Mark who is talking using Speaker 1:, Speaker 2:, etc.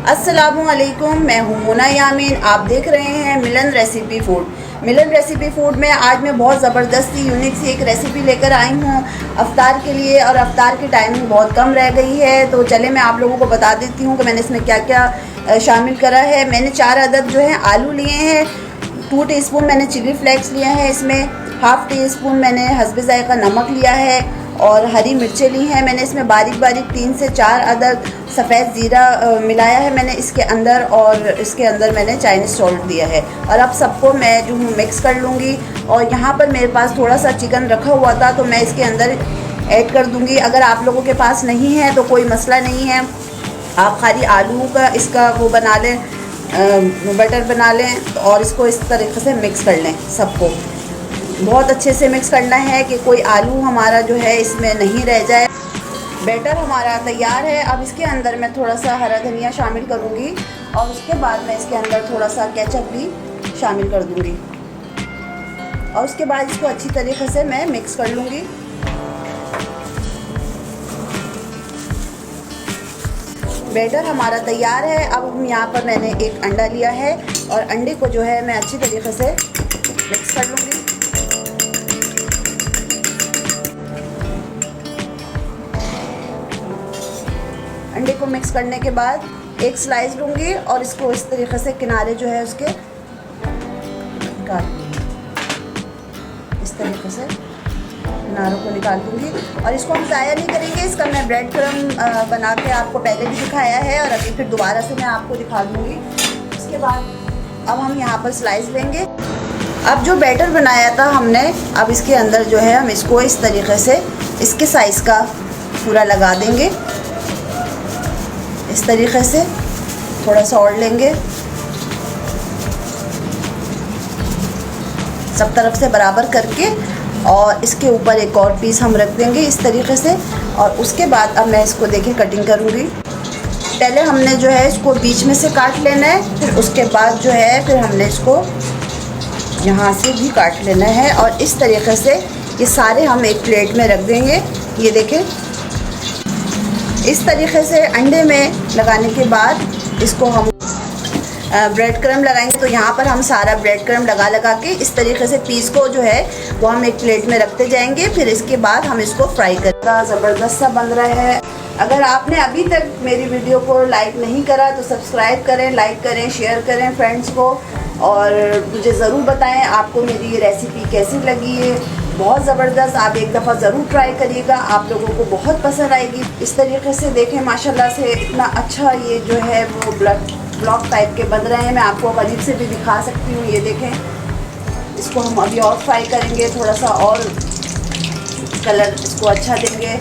Speaker 1: अस्सलामुअलैकुम, मैं हूँ मोना यामीन। आप देख रहे हैं मिलन रेसिपी फूड। मिलन रेसिपी फूड में आज मैं बहुत ज़बरदस्ती यूनिक सी एक रेसिपी लेकर आई हूँ अफ्तार के लिए, और अफ्तार की टाइमिंग बहुत कम रह गई है। तो चले मैं आप लोगों को बता देती हूँ कि मैंने इसमें क्या क्या शामिल करा है। मैंने 4 अदद जो है आलू लिए हैं, 2 टीस्पून मैंने चिली फ्लेक्स लिया है, इसमें हाफ़ टी स्पून मैंने हस्बे ज़ायक़ा नमक लिया है, और हरी मिर्चें ली हैं मैंने। इसमें बारीक बारीक 3 से 4 अदद सफ़ेद ज़ीरा मिलाया है मैंने इसके अंदर, और इसके अंदर मैंने चाइनीज़ सॉल्ट दिया है। और अब सबको मैं जो हूँ मिक्स कर लूँगी। और यहाँ पर मेरे पास थोड़ा सा चिकन रखा हुआ था तो मैं इसके अंदर ऐड कर दूँगी। अगर आप लोगों के पास नहीं है तो कोई मसला नहीं है, आप खाली आलू का इसका वो बना लें, बटर बना लें, और इसको इस तरीके से मिक्स कर लें। सबको बहुत अच्छे से मिक्स करना है कि कोई आलू हमारा जो है इसमें नहीं रह जाए। बैटर हमारा तैयार है। अब इसके अंदर मैं थोड़ा सा हरा धनिया शामिल करूँगी, और उसके बाद मैं इसके अंदर थोड़ा सा केचप भी शामिल कर दूँगी, और उसके बाद इसको अच्छी तरीके से मैं मिक्स कर लूँगी। बैटर हमारा तैयार है। अब यहाँ पर मैंने एक अंडा लिया है, और अंडे को जो है मैं अच्छी तरीके से मिक्स कर लूँगी। अंडे को मिक्स करने के बाद एक स्लाइस लूँगी, और इसको इस तरीके से किनारे जो है उसके काट दूँगी। इस तरीके से किनारों को निकाल दूँगी, और इसको हम ज़ाया नहीं करेंगे। इसका मैं ब्रेड क्रम बना के आपको पहले भी दिखाया है, और अभी फिर दोबारा से मैं आपको दिखा दूँगी। उसके बाद अब हम यहाँ पर स्लाइस लेंगे। अब जो बैटर बनाया था हमने, अब इसके अंदर जो है हम इसको इस तरीके से इसके साइज़ का पूरा लगा देंगे। इस तरीके से थोड़ा सा और लेंगे, सब तरफ से बराबर करके, और इसके ऊपर एक और पीस हम रख देंगे इस तरीके से। और उसके बाद अब मैं इसको देखिए कटिंग करूँगी। पहले हमने जो है इसको बीच में से काट लेना है, फिर उसके बाद जो है फिर हमने इसको यहाँ से भी काट लेना है, और इस तरीके से ये सारे हम एक प्लेट में रख देंगे। ये देखें, इस तरीके से अंडे में लगाने के बाद इसको हम ब्रेड क्रम लगाएंगे। तो यहाँ पर हम सारा ब्रेड क्रम लगा के इस तरीके से पीस को जो है वो हम एक प्लेट में रखते जाएंगे। फिर इसके बाद हम इसको फ्राई करेंगे। ज़बरदस्त सा बन रहा है। अगर आपने अभी तक मेरी वीडियो को लाइक नहीं करा तो सब्सक्राइब करें, लाइक करें, शेयर करें फ्रेंड्स को, और मुझे ज़रूर बताएं आपको मेरी ये रेसिपी कैसी लगी है। बहुत ज़बरदस्त, आप एक दफ़ा ज़रूर ट्राई करिएगा, आप लोगों को बहुत पसंद आएगी। इस तरीके से देखें माशाल्लाह से इतना अच्छा ये जो है वो ब्लॉक टाइप के बन रहे हैं। मैं आपको करीब से भी दिखा सकती हूँ। ये देखें, इसको हम अभी और फ्राई करेंगे, थोड़ा सा और कलर इसको अच्छा देंगे।